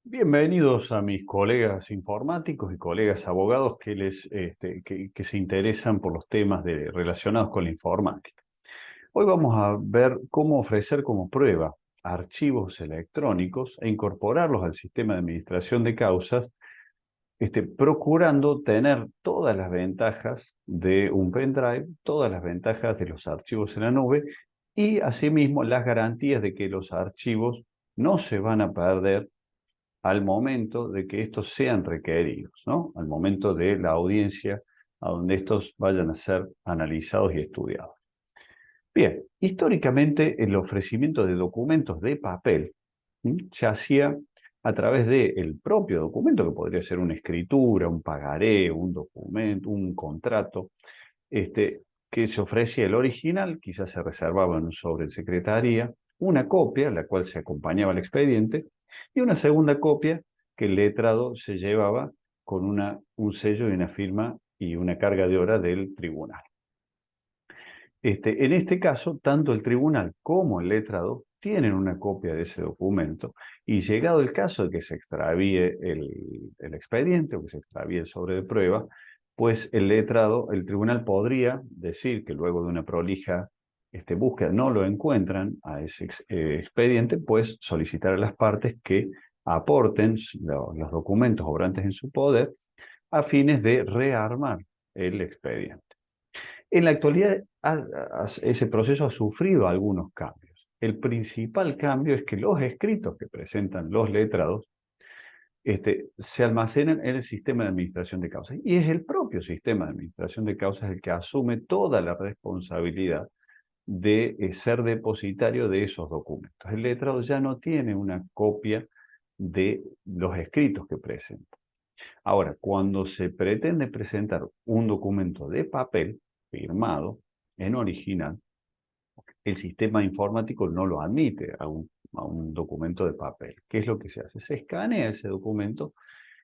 Bienvenidos a mis colegas informáticos y colegas abogados que se interesan por los temas relacionados con la informática. Hoy vamos a ver cómo ofrecer como prueba archivos electrónicos e incorporarlos al sistema de administración de causas, procurando tener todas las ventajas de un pendrive, todas las ventajas de los archivos en la nube y asimismo las garantías de que los archivos no se van a perder al momento de que estos sean requeridos, ¿no? Al momento de la audiencia a donde estos vayan a ser analizados y estudiados. Bien, históricamente el ofrecimiento de documentos de papel se hacía a través del propio documento, que podría ser una escritura, un pagaré, un documento, un contrato, que se ofrecía el original, quizás se reservaba en un sobre en secretaría, una copia, la cual se acompañaba al expediente, y una segunda copia que el letrado se llevaba con un sello y una firma y una carga de hora del tribunal. En este caso, tanto el tribunal como el letrado tienen una copia de ese documento y llegado el caso de que se extravíe el expediente o que se extravíe el sobre de prueba, pues el letrado, el tribunal podría decir que luego de una prolija búsqueda no lo encuentran a ese expediente, pues solicitar a las partes que aporten los documentos obrantes en su poder a fines de rearmar el expediente. En la actualidad, ese proceso ha sufrido algunos cambios. El principal cambio es que los escritos que presentan los letrados se almacenan en el sistema de administración de causas. Y es el propio sistema de administración de causas el que asume toda la responsabilidad de ser depositario de esos documentos. El letrado ya no tiene una copia de los escritos que presenta. Ahora, cuando se pretende presentar un documento de papel firmado en original, el sistema informático no lo admite a un documento de papel. ¿Qué es lo que se hace? Se escanea ese documento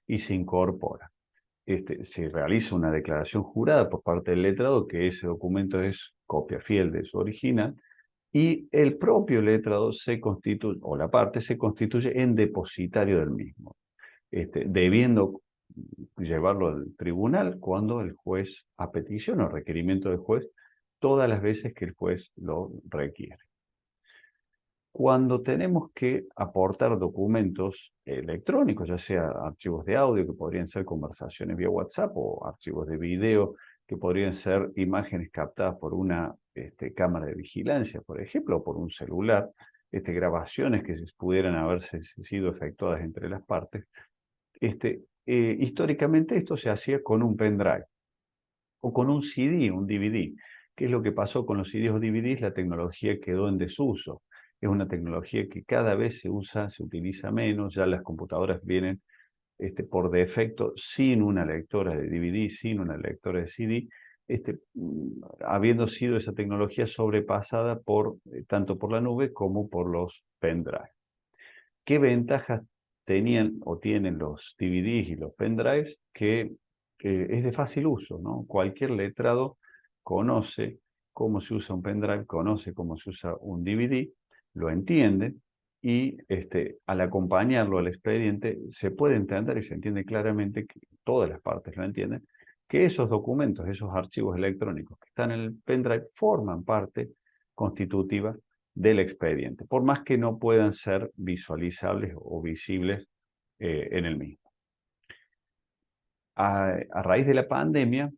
y se incorpora. Se realiza una declaración jurada por parte del letrado que ese documento es copia fiel de su original y el propio letrado se constituye, o la parte se constituye en depositario del mismo, debiendo llevarlo al tribunal cuando el juez, a petición o requerimiento del juez, todas las veces que el juez lo requiere. Cuando tenemos que aportar documentos electrónicos, ya sea archivos de audio que podrían ser conversaciones vía WhatsApp o archivos de video que podrían ser imágenes captadas por una cámara de vigilancia, por ejemplo, o por un celular, grabaciones que pudieran haberse sido efectuadas entre las partes, históricamente esto se hacía con un pendrive o con un CD, un DVD. ¿Qué es lo que pasó con los CDs o DVDs? La tecnología quedó en desuso. Es una tecnología que cada vez se usa, se utiliza menos. Ya las computadoras vienen por defecto sin una lectora de DVD, sin una lectora de CD, habiendo sido esa tecnología sobrepasada tanto por la nube como por los pendrive. ¿Qué ventajas tenían o tienen los DVDs y los pendrives? Que es de fácil uso, ¿no? Cualquier letrado conoce cómo se usa un pendrive, conoce cómo se usa un DVD, lo entiende y al acompañarlo al expediente se puede entender y se entiende claramente, que todas las partes lo entienden, que esos documentos, esos archivos electrónicos que están en el pendrive forman parte constitutiva del expediente, por más que no puedan ser visualizables o visibles en el mismo. A raíz de la pandemia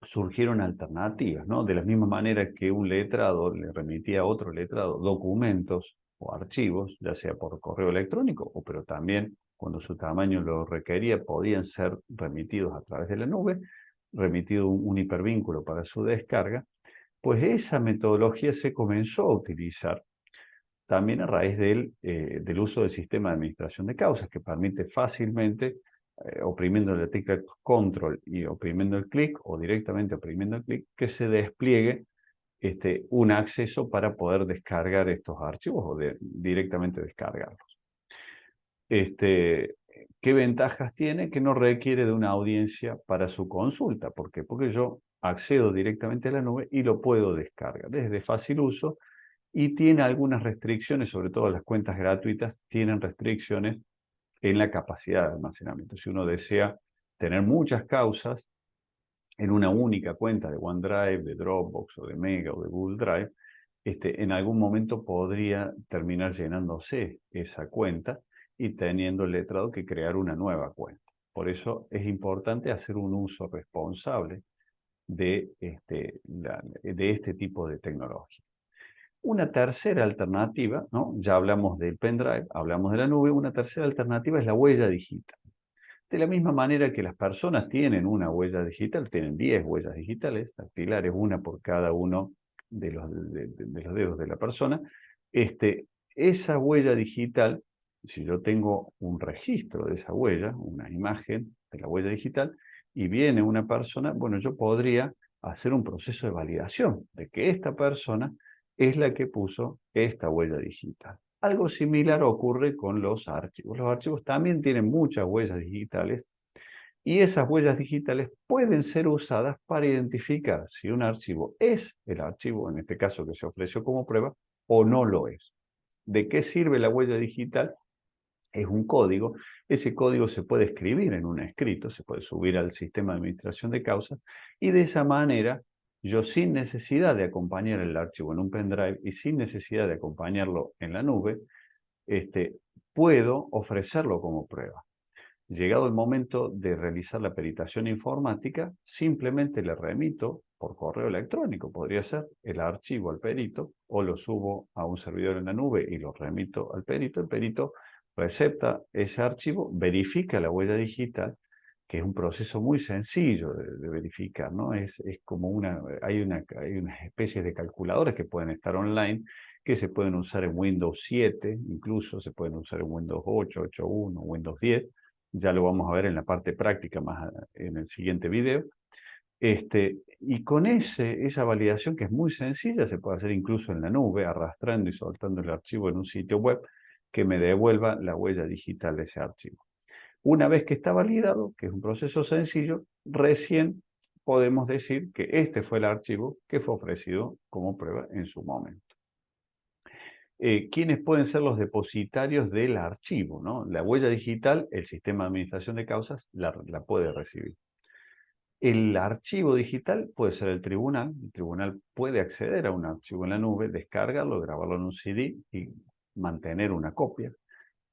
surgieron alternativas, ¿no? De la misma manera que un letrado le remitía a otro letrado documentos o archivos, ya sea por correo electrónico, pero también cuando su tamaño lo requería, podían ser remitidos a través de la nube, remitido un hipervínculo para su descarga, pues esa metodología se comenzó a utilizar también a raíz del uso del sistema de administración de causas, que permite fácilmente, oprimiendo la tecla control y oprimiendo el clic, o directamente oprimiendo el clic, que se despliegue un acceso para poder descargar estos archivos o directamente descargarlos. ¿Qué ventajas tiene? Que no requiere de una audiencia para su consulta. ¿Por qué? Porque yo accedo directamente a la nube y lo puedo descargar. Es de fácil uso y tiene algunas restricciones, sobre todo las cuentas gratuitas tienen restricciones en la capacidad de almacenamiento. Si uno desea tener muchas causas en una única cuenta de OneDrive, de Dropbox o de Mega o de Google Drive, en algún momento podría terminar llenándose esa cuenta y teniendo el letrado que crear una nueva cuenta. Por eso es importante hacer un uso responsable de este tipo de tecnología. Una tercera alternativa, ¿no? Ya hablamos del pendrive, hablamos de la nube, una tercera alternativa es la huella digital. De la misma manera que las personas tienen una huella digital, tienen 10 huellas digitales dactilares, una por cada uno de los dedos de la persona, esa huella digital, si yo tengo un registro de esa huella, una imagen de la huella digital, y viene una persona, bueno, yo podría hacer un proceso de validación de que esta persona es la que puso esta huella digital. Algo similar ocurre con los archivos. Los archivos también tienen muchas huellas digitales y esas huellas digitales pueden ser usadas para identificar si un archivo es el archivo, en este caso que se ofreció como prueba, o no lo es. ¿De qué sirve la huella digital? Es un código. Ese código se puede escribir en un escrito, se puede subir al sistema de administración de causas y de esa manera yo sin necesidad de acompañar el archivo en un pendrive y sin necesidad de acompañarlo en la nube, puedo ofrecerlo como prueba. Llegado el momento de realizar la peritación informática, simplemente le remito por correo electrónico, podría ser el archivo al perito, o lo subo a un servidor en la nube y lo remito al perito. El perito recepta ese archivo, verifica la huella digital, que es un proceso muy sencillo de verificar, ¿no? Es como hay unas especies de calculadores que pueden estar online, que se pueden usar en Windows 7, incluso se pueden usar en Windows 8, 8.1, Windows 10, ya lo vamos a ver en la parte práctica más en el siguiente video. Y con esa validación que es muy sencilla, se puede hacer incluso en la nube, arrastrando y soltando el archivo en un sitio web que me devuelva la huella digital de ese archivo. Una vez que está validado, que es un proceso sencillo, recién podemos decir que este fue el archivo que fue ofrecido como prueba en su momento. ¿Quiénes pueden ser los depositarios del archivo, ¿no? La huella digital, el sistema de administración de causas la puede recibir. El archivo digital puede ser el tribunal puede acceder a un archivo en la nube, descargarlo, grabarlo en un CD y mantener una copia.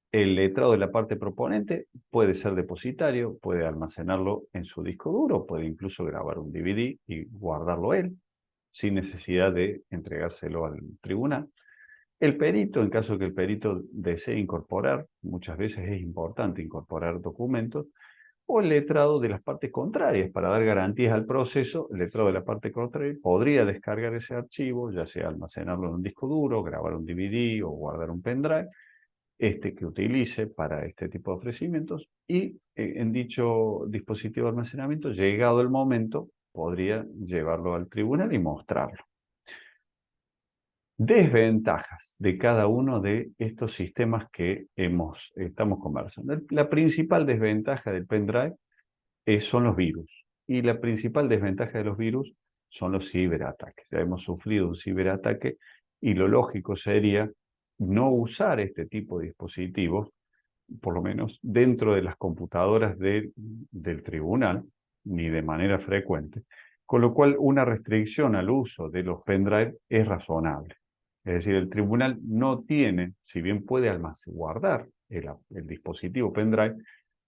El letrado de la parte proponente puede ser depositario, puede almacenarlo en su disco duro, puede incluso grabar un DVD y guardarlo él, sin necesidad de entregárselo al tribunal. El perito, en caso de que el perito desee incorporar, muchas veces es importante incorporar documentos, o el letrado de las partes contrarias, para dar garantías al proceso, el letrado de la parte contraria podría descargar ese archivo, ya sea almacenarlo en un disco duro, grabar un DVD o guardar un pendrive, que utilice para este tipo de ofrecimientos, y en dicho dispositivo de almacenamiento, llegado el momento, podría llevarlo al tribunal y mostrarlo. Desventajas de cada uno de estos sistemas que estamos conversando. La principal desventaja del pendrive son los virus. Y la principal desventaja de los virus son los ciberataques. Ya hemos sufrido un ciberataque y lo lógico sería no usar este tipo de dispositivos, por lo menos dentro de las computadoras del tribunal, ni de manera frecuente, con lo cual una restricción al uso de los pendrive es razonable. Es decir, el tribunal no tiene, si bien puede guardar el dispositivo pendrive,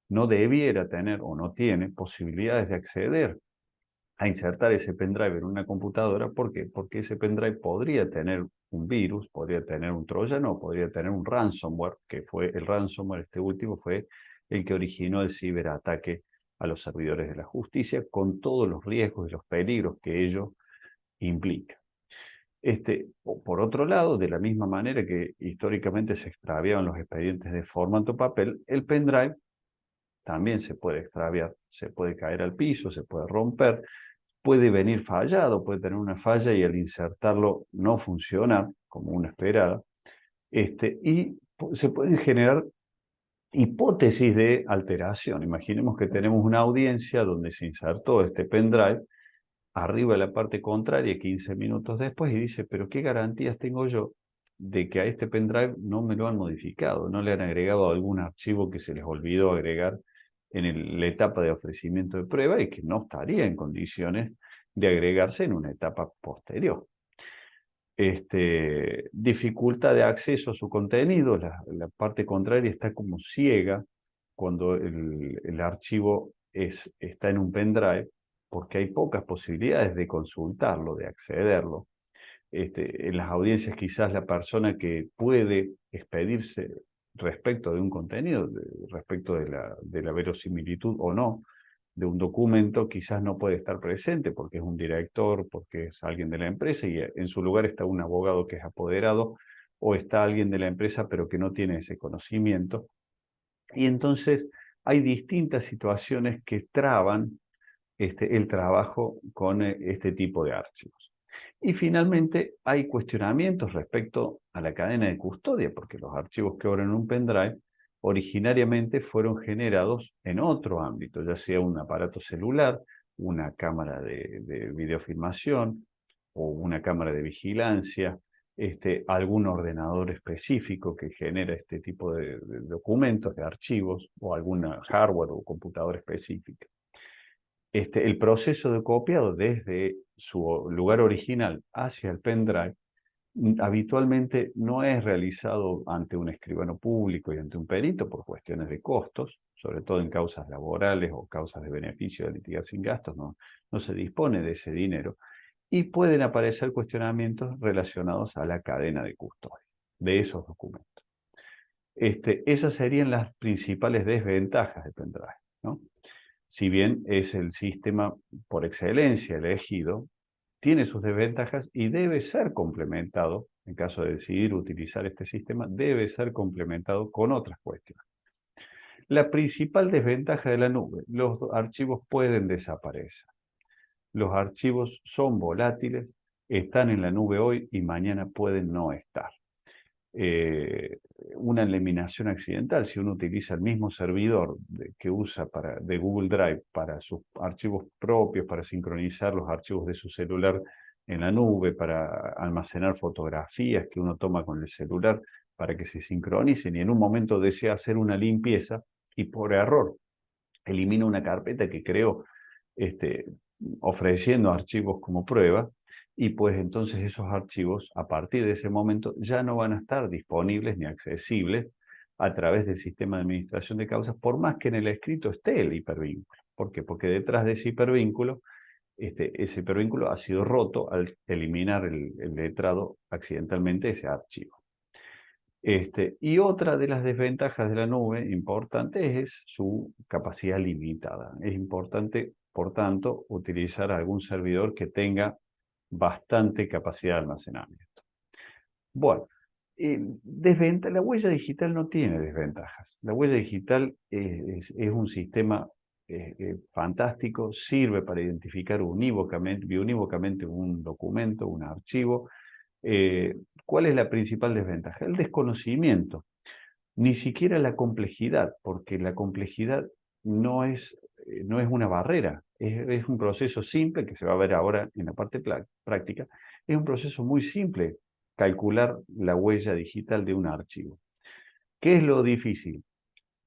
no debiera tener o no tiene posibilidades de acceder a insertar ese pendrive en una computadora. ¿Por qué? Porque ese pendrive podría tener un virus, podría tener un troyano, podría tener un ransomware, que fue el ransomware, este último fue el que originó el ciberataque a los servidores de la justicia, con todos los riesgos y los peligros que ello implica. Por otro lado, de la misma manera que históricamente se extraviaban los expedientes de formato papel, el pendrive también se puede extraviar, se puede caer al piso, se puede romper, puede venir fallado, puede tener una falla y al insertarlo no funciona como uno esperaba. Y se pueden generar hipótesis de alteración. Imaginemos que tenemos una audiencia donde se insertó este pendrive, arriba de la parte contraria 15 minutos después, y dice, pero ¿qué garantías tengo yo de que a este pendrive no me lo han modificado, no le han agregado algún archivo que se les olvidó agregar en la etapa de ofrecimiento de prueba y que no estaría en condiciones de agregarse en una etapa posterior. Dificultad de acceso a su contenido, la parte contraria está como ciega cuando el archivo está en un pendrive, porque hay pocas posibilidades de consultarlo, de accederlo. En las audiencias quizás la persona que puede expedirse respecto de un contenido, respecto de la verosimilitud o no de un documento, quizás no puede estar presente porque es un director, porque es alguien de la empresa y en su lugar está un abogado que es apoderado o está alguien de la empresa pero que no tiene ese conocimiento. Y entonces hay distintas situaciones que traban el trabajo con este tipo de archivos. Y finalmente hay cuestionamientos respecto a la cadena de custodia, porque los archivos que obran en un pendrive originariamente fueron generados en otro ámbito, ya sea un aparato celular, una cámara de videofilmación o una cámara de vigilancia, algún ordenador específico que genera este tipo de documentos, de archivos, o alguna hardware o computadora específica. El proceso de copiado desde su lugar original hacia el pendrive habitualmente no es realizado ante un escribano público y ante un perito por cuestiones de costos, sobre todo en causas laborales o causas de beneficio de litigar sin gastos, no se dispone de ese dinero, y pueden aparecer cuestionamientos relacionados a la cadena de custodia de esos documentos. Esas serían las principales desventajas del pendrive, ¿no? Si bien es el sistema por excelencia elegido, tiene sus desventajas y debe ser complementado, en caso de decidir utilizar este sistema, debe ser complementado con otras cuestiones. La principal desventaja de la nube: los archivos pueden desaparecer. Los archivos son volátiles, están en la nube hoy y mañana pueden no estar. Una eliminación accidental, si uno utiliza el mismo servidor que usa de Google Drive para sus archivos propios, para sincronizar los archivos de su celular en la nube, para almacenar fotografías que uno toma con el celular, para que se sincronicen, y en un momento desea hacer una limpieza y por error elimina una carpeta que creó ofreciendo archivos como prueba, y pues entonces esos archivos a partir de ese momento ya no van a estar disponibles ni accesibles a través del sistema de administración de causas, por más que en el escrito esté el hipervínculo. ¿Por qué? Porque detrás de ese hipervínculo, ese hipervínculo ha sido roto al eliminar el letrado accidentalmente ese archivo. Y otra de las desventajas de la nube importante es su capacidad limitada. Es importante, por tanto, utilizar algún servidor que tenga bastante capacidad de almacenamiento. Bueno, la huella digital no tiene desventajas. La huella digital es un sistema fantástico, sirve para identificar biunívocamente un documento, un archivo. ¿Cuál es la principal desventaja? El desconocimiento, ni siquiera la complejidad, porque la complejidad no es una barrera, es un proceso simple que se va a ver ahora en la parte práctica. Es un proceso muy simple calcular la huella digital de un archivo. ¿Qué es lo difícil?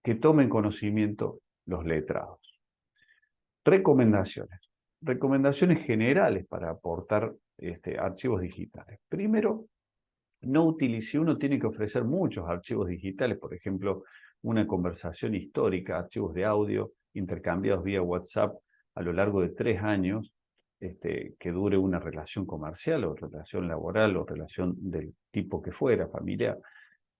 Que tomen conocimiento los letrados. Recomendaciones. Recomendaciones generales para aportar archivos digitales. Primero, si uno tiene que ofrecer muchos archivos digitales, por ejemplo, una conversación histórica, archivos de audio intercambiados vía WhatsApp a lo largo de 3 años, que dure una relación comercial o relación laboral o relación del tipo que fuera, familiar,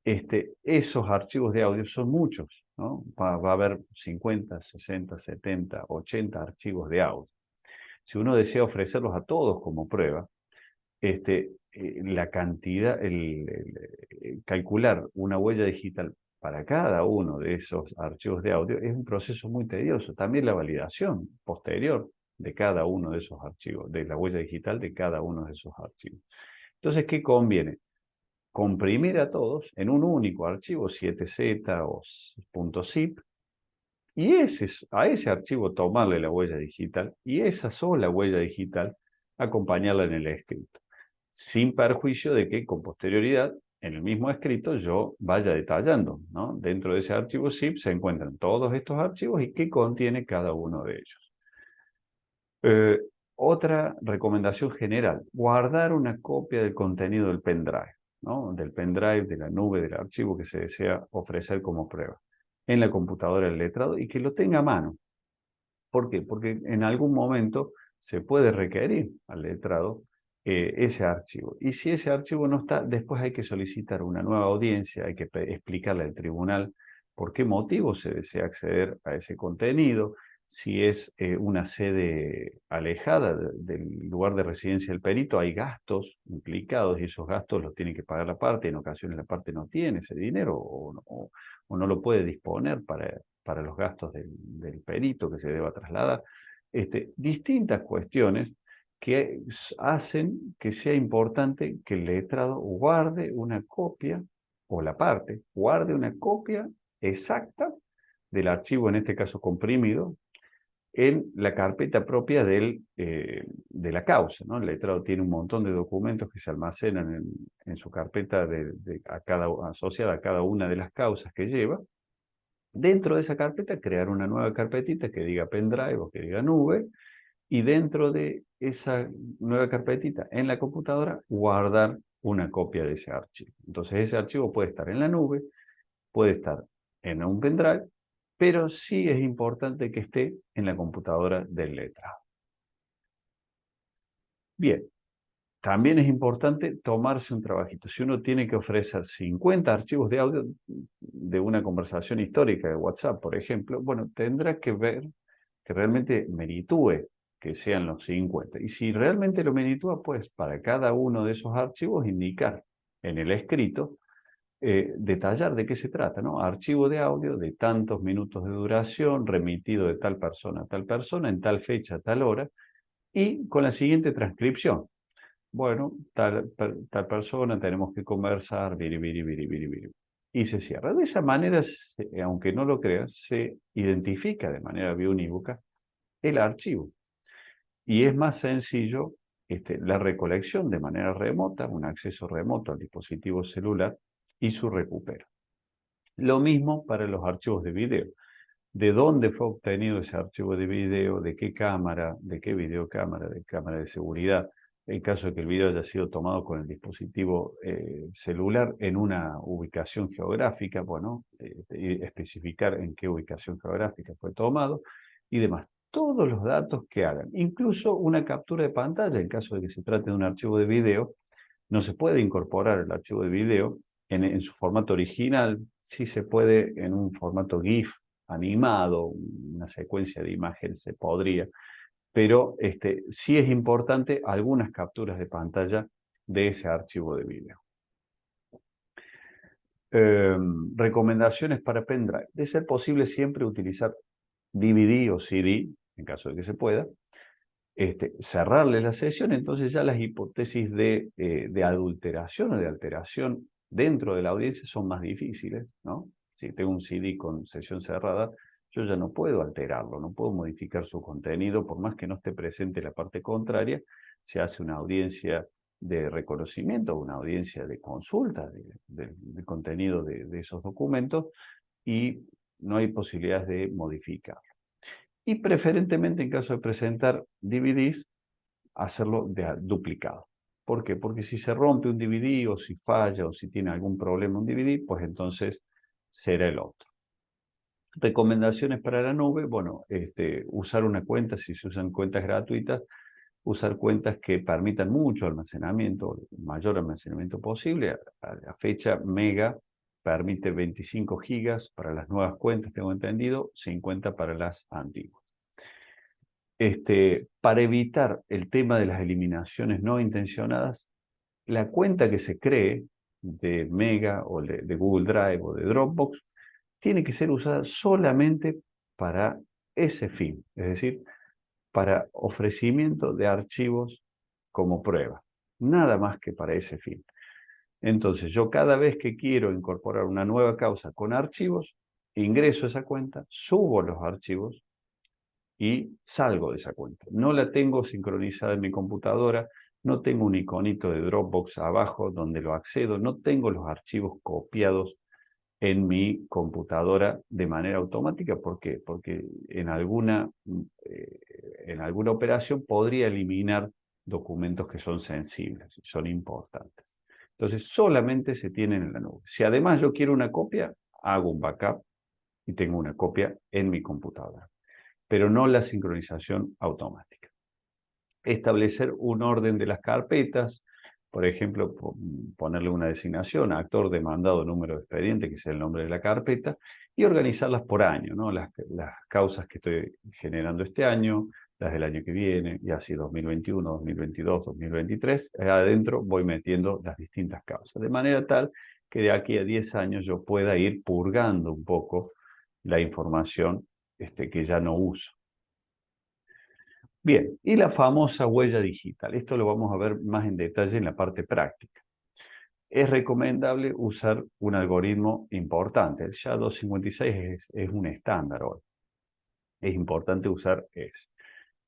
esos archivos de audio son muchos, ¿no? Va a haber 50, 60, 70, 80 archivos de audio. Si uno desea ofrecerlos a todos como prueba, la cantidad, calcular una huella digital para cada uno de esos archivos de audio es un proceso muy tedioso. También la validación posterior de cada uno de esos archivos, de la huella digital de cada uno de esos archivos. Entonces, ¿qué conviene? Comprimir a todos en un único archivo, 7Z o .zip, y a ese archivo tomarle la huella digital y esa sola huella digital acompañarla en el escrito, sin perjuicio de que con posterioridad en el mismo escrito yo vaya detallando, ¿no? Dentro de ese archivo zip se encuentran todos estos archivos y qué contiene cada uno de ellos. Eh, Otra recomendación general, guardar una copia del contenido del pendrive, ¿no? Del pendrive, de la nube, del archivo que se desea ofrecer como prueba en la computadora del letrado y que lo tenga a mano. ¿Por qué? Porque en algún momento se puede requerir al letrado ese archivo. Y si ese archivo no está, después hay que solicitar una nueva audiencia, hay que explicarle al tribunal por qué motivo se desea acceder a ese contenido, si es una sede alejada del lugar de residencia del perito, hay gastos implicados y esos gastos los tiene que pagar la parte, en ocasiones la parte no tiene ese dinero o no lo puede disponer para los gastos del perito que se deba trasladar. Distintas cuestiones que hacen que sea importante que el letrado guarde una copia, o la parte, guarde una copia exacta del archivo, en este caso comprimido, en la carpeta propia de la causa, ¿no? El letrado tiene un montón de documentos que se almacenan en su carpeta asociada a cada una de las causas que lleva. Dentro de esa carpeta, crear una nueva carpetita que diga pendrive o que diga nube, y dentro de esa nueva carpetita en la computadora, guardar una copia de ese archivo. Entonces, ese archivo puede estar en la nube, puede estar en un pendrive, pero sí es importante que esté en la computadora del letrado. Bien, también es importante tomarse un trabajito. Si uno tiene que ofrecer 50 archivos de audio de una conversación histórica de WhatsApp, por ejemplo, bueno, tendrá que ver que realmente meritúe que sean los 50. Y si realmente lo meritúa, pues para cada uno de esos archivos indicar en el escrito, detallar de qué se trata, ¿no? Archivo de audio de tantos minutos de duración, remitido de tal persona a tal persona, en tal fecha, a tal hora, y con la siguiente transcripción. Bueno, tal persona, tenemos que conversar, biri, biri, biri, biri, biri. Y se cierra. De esa manera, aunque no lo creas, se identifica de manera biounívoca el archivo. Y es más sencillo la recolección de manera remota, un acceso remoto al dispositivo celular y su recupero. Lo mismo para los archivos de video. ¿De dónde fue obtenido ese archivo de video? ¿De qué cámara? ¿De qué videocámara? ¿De cámara de seguridad? En caso de que el video haya sido tomado con el dispositivo celular en una ubicación geográfica, bueno, especificar en qué ubicación geográfica fue tomado y demás. Todos los datos que hagan, incluso una captura de pantalla, en caso de que se trate de un archivo de video, no se puede incorporar el archivo de video en su formato original, sí se puede en un formato GIF animado, una secuencia de imágenes se podría, pero sí es importante algunas capturas de pantalla de ese archivo de video. Recomendaciones para pendrive. De ser posible siempre utilizar DVD o CD, en caso de que se pueda, cerrarle la sesión, entonces ya las hipótesis de adulteración o de alteración dentro de la audiencia son más difíciles, ¿no? Si tengo un CD con sesión cerrada, yo ya no puedo alterarlo, no puedo modificar su contenido, por más que no esté presente la parte contraria, se hace una audiencia de reconocimiento, una audiencia de consulta del contenido de esos documentos y no hay posibilidades de modificar. Y preferentemente en caso de presentar DVDs, hacerlo duplicado. ¿Por qué? Porque si se rompe un DVD o si falla o si tiene algún problema un DVD, pues entonces será el otro. Recomendaciones para la nube, bueno, usar una cuenta, si se usan cuentas gratuitas, usar cuentas que permitan mucho almacenamiento, el mayor almacenamiento posible. A la fecha, Mega permite 25 gigas para las nuevas cuentas, tengo entendido, 50 para las antiguas. Para evitar el tema de las eliminaciones no intencionadas, la cuenta que se cree de Mega o de Google Drive o de Dropbox tiene que ser usada solamente para ese fin, es decir, para ofrecimiento de archivos como prueba, nada más que para ese fin. Entonces, yo cada vez que quiero incorporar una nueva causa con archivos, ingreso a esa cuenta, subo los archivos y salgo de esa cuenta. No la tengo sincronizada en mi computadora, no tengo un iconito de Dropbox abajo donde lo accedo, no tengo los archivos copiados en mi computadora de manera automática. ¿Por qué? Porque en alguna operación podría eliminar documentos que son sensibles, son importantes. Entonces, solamente se tienen en la nube. Si además yo quiero una copia, hago un backup y tengo una copia en mi computadora, pero no la sincronización automática. Establecer un orden de las carpetas, por ejemplo, ponerle una designación, actor demandado, número de expediente, que sea el nombre de la carpeta, y organizarlas por año, ¿no? Las causas que estoy generando este año, las del año que viene, y así 2021, 2022, 2023, adentro voy metiendo las distintas causas, de manera tal que de aquí a 10 años yo pueda ir purgando un poco la información que ya no uso. Bien, y la famosa huella digital. Esto lo vamos a ver más en detalle en la parte práctica. Es recomendable usar un algoritmo importante. El SHA-256 es un estándar hoy. Es importante usar ese.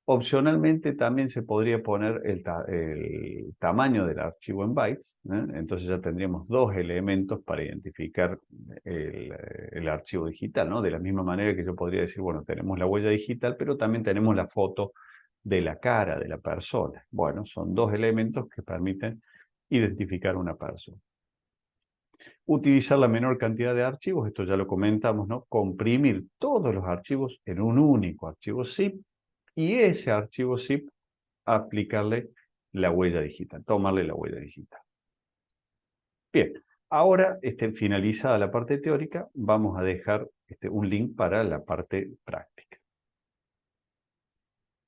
Opcionalmente también se podría poner el tamaño del archivo en bytes, ¿eh? Entonces ya tendríamos dos elementos para identificar el archivo digital, ¿no? De la misma manera que yo podría decir, bueno, tenemos la huella digital, pero también tenemos la foto de la cara de la persona. Bueno, son dos elementos que permiten identificar una persona. Utilizar la menor cantidad de archivos, esto ya lo comentamos, ¿no? Comprimir todos los archivos en un único archivo zip y ese archivo zip aplicarle la huella digital, tomarle la huella digital. Bien, ahora finalizada la parte teórica, vamos a dejar un link para la parte práctica.